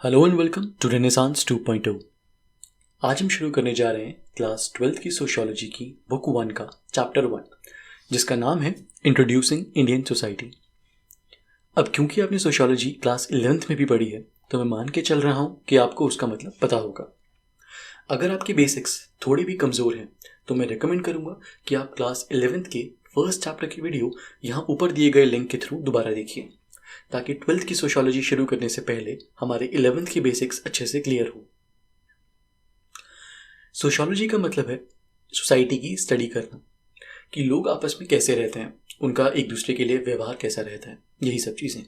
Hello and welcome to Renaissance 2.0। आज हम शुरू करने जा रहे हैं क्लास 12th की सोशियोलॉजी की बुक 1 का चैप्टर 1, जिसका नाम है इंट्रोड्यूसिंग इंडियन सोसाइटी। अब क्योंकि आपने सोशियोलॉजी क्लास 11th में भी पढ़ी है, तो मैं मान के चल रहा हूँ कि आपको उसका मतलब पता होगा। अगर आपके बेसिक्स थोड़े भी कमज़ोर हैं तो मैं रिकमेंड करूँगा कि आप क्लास 11th के फर्स्ट चैप्टर की वीडियो यहाँ ऊपर दिए गए लिंक के थ्रू दोबारा देखिए, ताकि 12th की सोशियोलॉजी शुरू करने से पहले हमारे 11th की बेसिक्स अच्छे से क्लियर हो। सोशियोलॉजी का मतलब है सोसाइटी की स्टडी करना, कि लोग आपस में कैसे रहते हैं, उनका एक दूसरे के लिए व्यवहार कैसा रहता है, यही सब चीज़ें।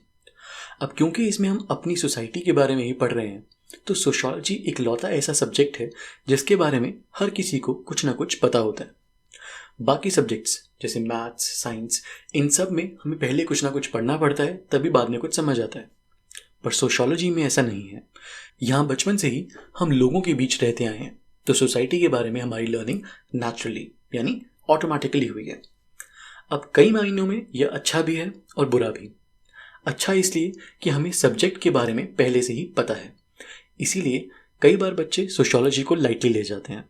अब क्योंकि इसमें हम अपनी सोसाइटी के बारे में ही पढ़ रहे हैं, तो सोशियोलॉजी एक लौता ऐसा सब्जेक्ट है जिसके बारे में हर किसी को कुछ ना कुछ पता होता है। बाकी सब्जेक्ट्स जैसे मैथ्स, साइंस, इन सब में हमें पहले कुछ ना कुछ पढ़ना पड़ता है, तभी बाद में कुछ समझ आता है। पर सोशियोलॉजी में ऐसा नहीं है। यहाँ बचपन से ही हम लोगों के बीच रहते आए हैं, तो सोसाइटी के बारे में हमारी लर्निंग नेचुरली यानी ऑटोमेटिकली हुई है। अब कई मायनों में यह अच्छा भी है और बुरा भी। अच्छा इसलिए कि हमें सब्जेक्ट के बारे में पहले से ही पता है, इसीलिए कई बार बच्चे सोशियोलॉजी को लाइटली ले जाते हैं।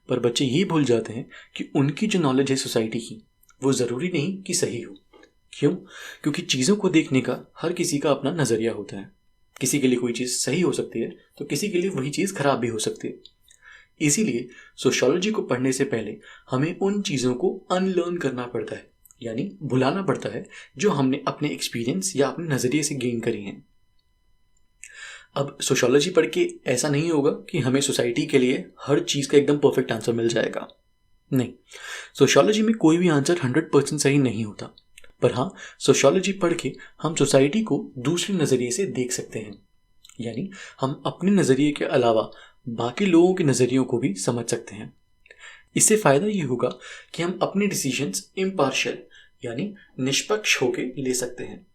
पर बच्चे ये भूल जाते हैं कि उनकी जो नॉलेज है सोसाइटी की, वो ज़रूरी नहीं कि सही हो। क्यों? क्योंकि चीज़ों को देखने का हर किसी का अपना नज़रिया होता है। किसी के लिए कोई चीज़ सही हो सकती है तो किसी के लिए वही चीज़ खराब भी हो सकती है। इसीलिए सोशियोलॉजी को पढ़ने से पहले हमें उन चीज़ों को अनलर्न करना पड़ता है, यानी भुलाना पड़ता है जो हमने अपने एक्सपीरियंस या अपने नज़रिए से गेन करी हैं। अब सोशियोलॉजी पढ़ के ऐसा नहीं होगा कि हमें सोसाइटी के लिए हर चीज़ का एकदम परफेक्ट आंसर मिल जाएगा। नहीं, सोशियोलॉजी में कोई भी आंसर 100% सही नहीं होता। पर हाँ, सोशियोलॉजी पढ़ के हम सोसाइटी को दूसरे नज़रिए से देख सकते हैं, यानी हम अपने नज़रिए के अलावा बाकी लोगों के नज़रियों को भी समझ सकते हैं। इससे फ़ायदा ये होगा कि हम अपने डिसीजंस इम्पार्शियल यानी निष्पक्ष होकर ले सकते हैं।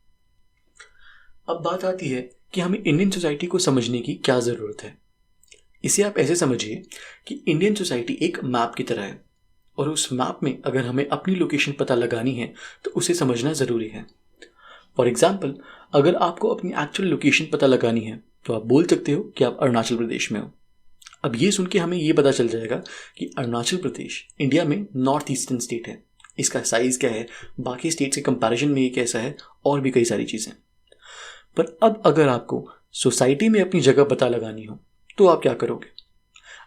अब बात आती है कि हमें इंडियन सोसाइटी को समझने की क्या ज़रूरत है। इसे आप ऐसे समझिए कि इंडियन सोसाइटी एक मैप की तरह है, और उस मैप में अगर हमें अपनी लोकेशन पता लगानी है तो उसे समझना ज़रूरी है। फॉर एग्जाम्पल, अगर आपको अपनी एक्चुअल लोकेशन पता लगानी है तो आप बोल सकते हो कि आप अरुणाचल प्रदेश में हो। अब ये सुन के हमें ये पता चल जाएगा कि अरुणाचल प्रदेश इंडिया में नॉर्थ ईस्टर्न स्टेट है, इसका साइज़ क्या है, बाकी स्टेट के कंपैरिजन में ये कैसा है, और भी कई सारी चीज़ें। पर अब अगर आपको सोसाइटी में अपनी जगह पता लगानी हो तो आप क्या करोगे?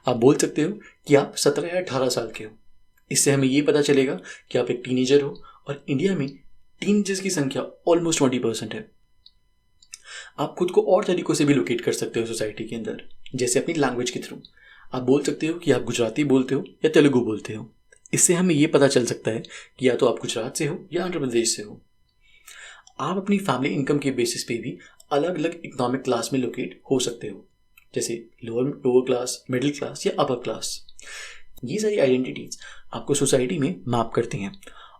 आप बोल सकते हो कि आप 17 या 18 साल के हो। इससे हमें ये पता चलेगा कि आप एक टीनेजर हो, और इंडिया में टीनेजर्स की संख्या ऑलमोस्ट 20% है। आप खुद को और तरीकों से भी लोकेट कर सकते हो सोसाइटी के अंदर, जैसे अपनी लैंग्वेज के थ्रू। आप बोल सकते हो कि आप गुजराती बोलते हो या तेलुगु बोलते हो। इससे हमें ये पता चल सकता है कि या तो आप गुजरात से हो या आंध्र प्रदेश से हो। आप अपनी फैमिली इनकम के बेसिस पे भी अलग अलग इकोनॉमिक क्लास में लोकेट हो सकते हो, जैसे लोअर क्लास, मिडिल क्लास या अपर क्लास। ये सारी आइडेंटिटीज आपको सोसाइटी में मैप करती हैं,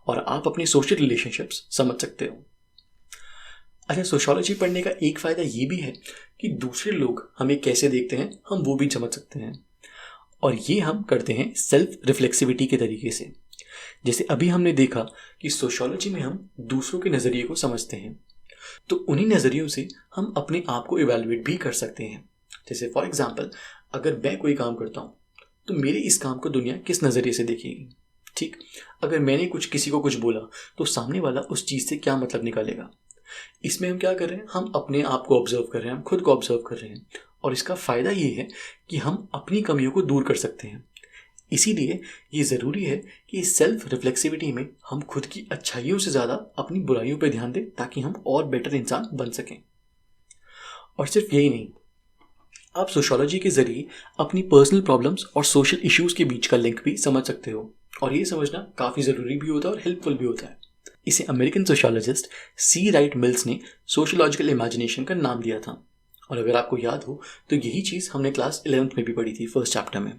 और आप अपने सोशल रिलेशनशिप्स समझ सकते हो। अच्छा, सोशियोलॉजी पढ़ने का एक फ़ायदा ये भी है कि दूसरे लोग हमें कैसे देखते हैं हम वो भी समझ सकते हैं, और ये हम करते हैं सेल्फ रिफ्लेक्सिविटी के तरीके से। जैसे अभी हमने देखा कि सोशियोलॉजी में हम दूसरों के नज़रिए को समझते हैं, तो उन्हीं नज़रियों से हम अपने आप को इवैल्यूएट भी कर सकते हैं। जैसे फॉर एग्जांपल, अगर मैं कोई काम करता हूँ तो मेरे इस काम को दुनिया किस नज़रिए से देखेगी। ठीक, अगर मैंने किसी को कुछ बोला तो सामने वाला उस चीज़ से क्या मतलब निकालेगा। इसमें हम क्या कर रहे हैं, हम अपने आप को ऑब्जर्व कर रहे हैं, हम खुद को ऑब्जर्व कर रहे हैं, और इसका फ़ायदा ये है कि हम अपनी कमियों को दूर कर सकते हैं। इसीलिए ये ज़रूरी है कि इस सेल्फ रिफ्लेक्सिविटी में हम खुद की अच्छाइयों से ज़्यादा अपनी बुराइयों पर ध्यान दें, ताकि हम और बेटर इंसान बन सकें। और सिर्फ यही नहीं, आप सोशियोलॉजी के ज़रिए अपनी पर्सनल प्रॉब्लम्स और सोशल इश्यूज़ के बीच का लिंक भी समझ सकते हो, और ये समझना काफ़ी ज़रूरी भी होता है और हेल्पफुल भी होता है। इसे अमेरिकन सोशियोलॉजिस्ट सी राइट मिल्स ने सोशियोलॉजिकल इमेजिनेशन का नाम दिया था, और अगर आपको याद हो तो यही चीज़ हमने क्लास 11th में भी पढ़ी थी, फर्स्ट चैप्टर में।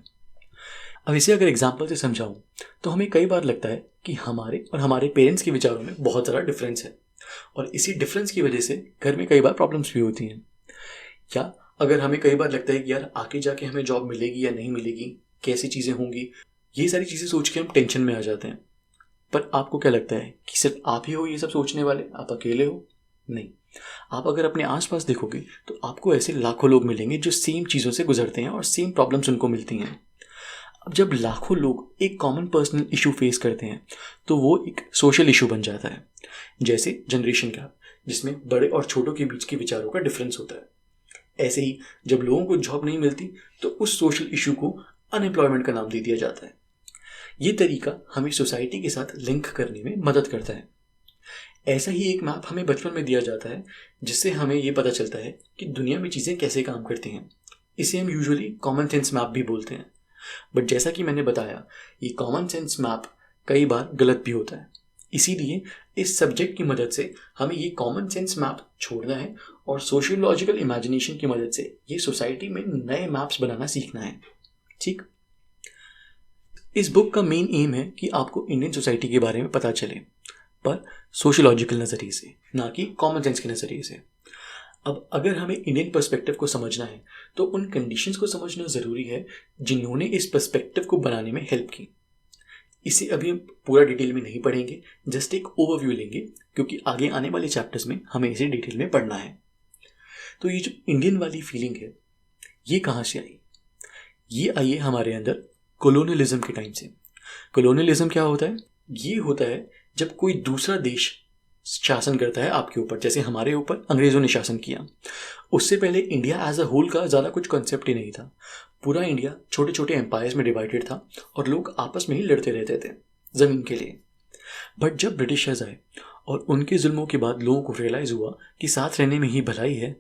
अब इसे अगर एग्जाम्पल से समझाऊँ तो हमें कई बार लगता है कि हमारे और हमारे पेरेंट्स के विचारों में बहुत ज़्यादा डिफरेंस है, और इसी डिफरेंस की वजह से घर में कई बार प्रॉब्लम्स भी होती हैं। या अगर हमें कई बार लगता है कि यार आगे जाके हमें जॉब मिलेगी या नहीं मिलेगी, कैसी चीज़ें होंगी, ये सारी चीज़ें सोच के हम टेंशन में आ जाते हैं। पर आपको क्या लगता है कि सिर्फ आप ही हो ये सब सोचने वाले, आप अकेले हो? नहीं, आप अगर अपने आसपास देखोगे तो आपको ऐसे लाखों लोग मिलेंगे जो सेम चीज़ों से गुजरते हैं और सेम प्रॉब्लम्स उनको मिलती हैं। अब जब लाखों लोग एक कॉमन पर्सनल इशू फेस करते हैं तो वो एक सोशल इशू बन जाता है, जैसे जनरेशन गैप, जिसमें बड़े और छोटों के बीच के विचारों का डिफरेंस होता है। ऐसे ही जब लोगों को जॉब नहीं मिलती तो उस सोशल इशू को अनएम्प्लॉयमेंट का नाम दे दिया जाता है। ये तरीका हमें सोसाइटी के साथ लिंक करने में मदद करता है। ऐसा ही एक मैप हमें बचपन में दिया जाता है जिससे हमें ये पता चलता है कि दुनिया में चीज़ें कैसे काम करती हैं। इसे हम यूजुअली कॉमन सेंस मैप भी बोलते हैं। बट जैसा कि मैंने बताया, ये कॉमन सेंस मैप कई बार गलत भी होता है। इसीलिए इस सब्जेक्ट की मदद से हमें ये कॉमन सेंस मैप छोड़ना है और सोशियोलॉजिकल इमेजिनेशन की मदद से ये सोसाइटी में नए मैप्स बनाना सीखना है। ठीक, इस बुक का मेन एम है कि आपको इंडियन सोसाइटी के बारे में पता चले, पर सोशियोलॉजिकल नज़रिए से, ना कि कॉमन सेंस के नज़रिए से। अब अगर हमें इंडियन पर्सपेक्टिव को समझना है तो उन कंडीशंस को समझना ज़रूरी है जिन्होंने इस पर्सपेक्टिव को बनाने में हेल्प की। इसे अभी हम पूरा डिटेल में नहीं पढ़ेंगे, जस्ट एक ओवरव्यू लेंगे, क्योंकि आगे आने वाले चैप्टर्स में हमें इसे डिटेल में पढ़ना है। तो ये जो इंडियन वाली फीलिंग है, ये कहाँ से आई? ये आई है हमारे अंदर कॉलोनियलिज्म के टाइम से। कॉलोनियलिज्म क्या होता है? ये होता है जब कोई दूसरा देश शासन करता है आपके ऊपर, जैसे हमारे ऊपर अंग्रेज़ों ने शासन किया। उससे पहले इंडिया एज अ होल का ज़्यादा कुछ कॉन्सेप्ट ही नहीं था। पूरा इंडिया छोटे छोटे एम्पायर्स में डिवाइडेड था और लोग आपस में ही लड़ते रहते थे ज़मीन के लिए। बट जब ब्रिटिशर्स आए और उनके जुल्मों के बाद लोगों को रियलाइज़ हुआ कि साथ रहने में ही भलाई है,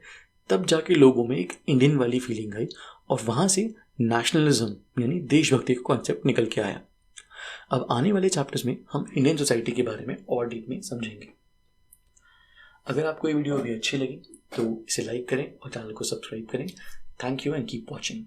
तब जाके लोगों में एक इंडियन वाली फीलिंग आई और वहाँ से नेशनलिज्म यानी देशभक्ति का कॉन्सेप्ट निकल के आया। अब आने वाले चैप्टर्स में हम इंडियन सोसाइटी के बारे में और डीप में समझेंगे। अगर आपको ये वीडियो अभी अच्छी लगी तो इसे लाइक करें और चैनल को सब्सक्राइब करें। Thank you and keep watching.